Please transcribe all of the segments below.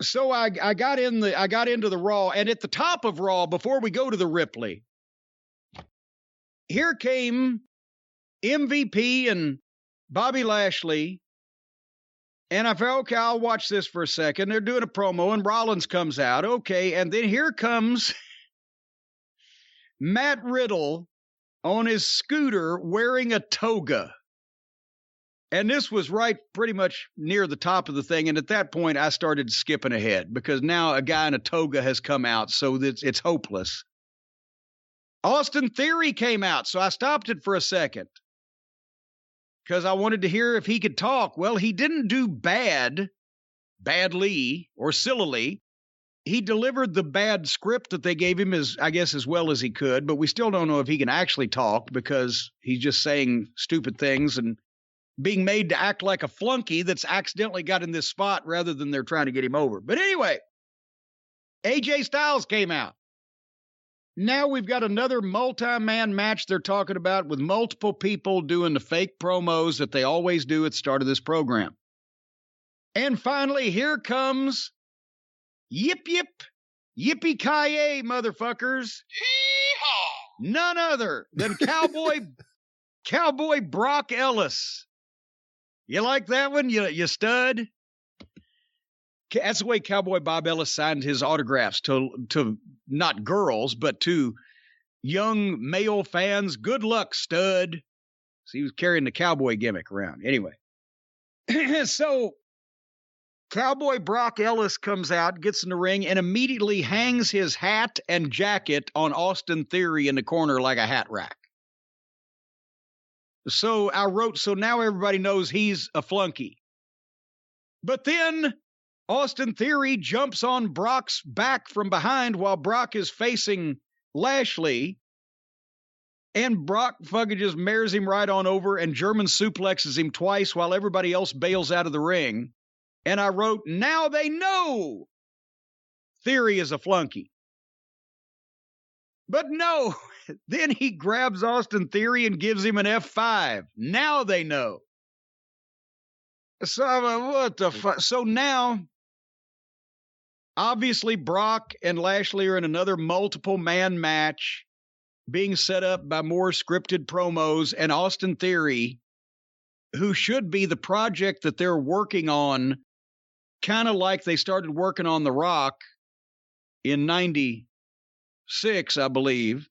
So I got into the Raw, and at the top of Raw, before we go to the Ripley, here came MVP and Bobby Lashley. And I thought, okay, I'll watch this for a second. They're doing a promo, and Rollins comes out. Okay, and then here comes Matt Riddle on his scooter wearing a toga. And this was right pretty much near the top of the thing. And at that point, I started skipping ahead because now a guy in a toga has come out, so that it's hopeless. Austin Theory came out, so I stopped it for a second because I wanted to hear if he could talk. Well, he didn't do badly or sillily. He delivered the bad script that they gave him as well as he could, but we still don't know if he can actually talk because he's just saying stupid things and being made to act like a flunky that's accidentally got in this spot rather than they're trying to get him over. But anyway, AJ Styles came out. Now we've got another multi-man match they're talking about with multiple people doing the fake promos that they always do at the start of this program. And finally, here comes yippee-ki-yay, motherfuckers. Yeehaw! None other than Cowboy Brock Ellis. You like that one, you stud? That's the way Cowboy Bob Ellis signed his autographs to not girls, but to young male fans. Good luck, stud. So he was carrying the cowboy gimmick around. Anyway, so Cowboy Brock Ellis comes out, gets in the ring, and immediately hangs his hat and jacket on Austin Theory in the corner like a hat rack. So I wrote, so now everybody knows he's a flunky. But then Austin Theory jumps on Brock's back from behind while Brock is facing Lashley. And Brock fucking just mares him right on over and German suplexes him twice while everybody else bails out of the ring. And I wrote, now they know Theory is a flunky. But no, then he grabs Austin Theory and gives him an F5. Now they know. So I'm like, what the fuck? So now, obviously, Brock and Lashley are in another multiple man match being set up by more scripted promos, and Austin Theory, who should be the project that they're working on, kind of like they started working on The Rock in 96, I believe.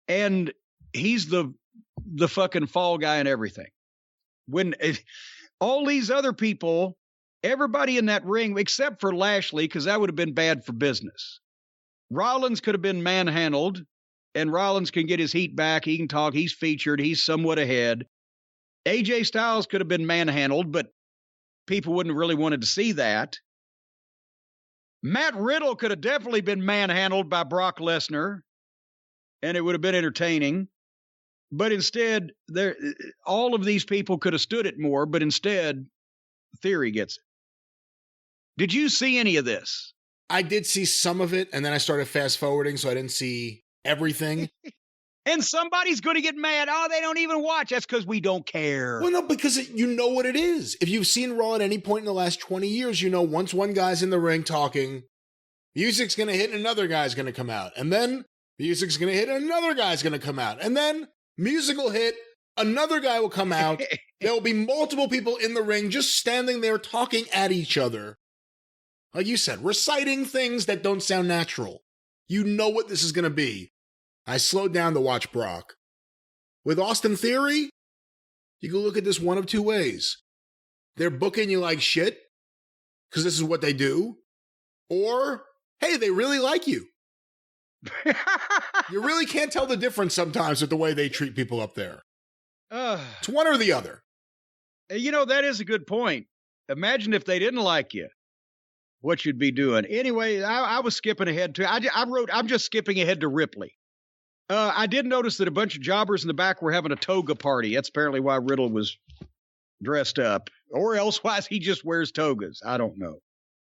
And he's the fucking fall guy and everything. When all these other people, everybody in that ring, except for Lashley, because that would have been bad for business. Rollins could have been manhandled, and Rollins can get his heat back. He can talk. He's featured. He's somewhat ahead. AJ Styles could have been manhandled, but people wouldn't have really wanted to see that. Matt Riddle could have definitely been manhandled by Brock Lesnar, and it would have been entertaining. But instead, all of these people could have stood it more, but instead, Theory gets it. Did you see any of this? I did see some of it, and then I started fast forwarding, so I didn't see everything. And somebody's going to get mad. Oh, they don't even watch. That's because we don't care. Well, no, because you know what it is. If you've seen Raw at any point in the last 20 years, you know once one guy's in the ring talking, music's going to hit and another guy's going to come out. And then music's going to hit and another guy's going to come out. And then music will hit, another guy will come out. There will be multiple people in the ring just standing there talking at each other. Like you said, reciting things that don't sound natural. You know what this is going to be. I slowed down to watch Brock. With Austin Theory, you can look at this one of two ways. They're booking you like shit, because this is what they do. Or, hey, they really like you. You really can't tell the difference sometimes with the way they treat people up there. It's one or the other. You know, that is a good point. Imagine if they didn't like you, what you'd be doing. Anyway, I was skipping ahead to, I wrote, I'm just skipping ahead to Ripley. I did notice that a bunch of jobbers in the back were having a toga party. That's apparently why Riddle was dressed up. Or elsewise, he just wears togas. I don't know.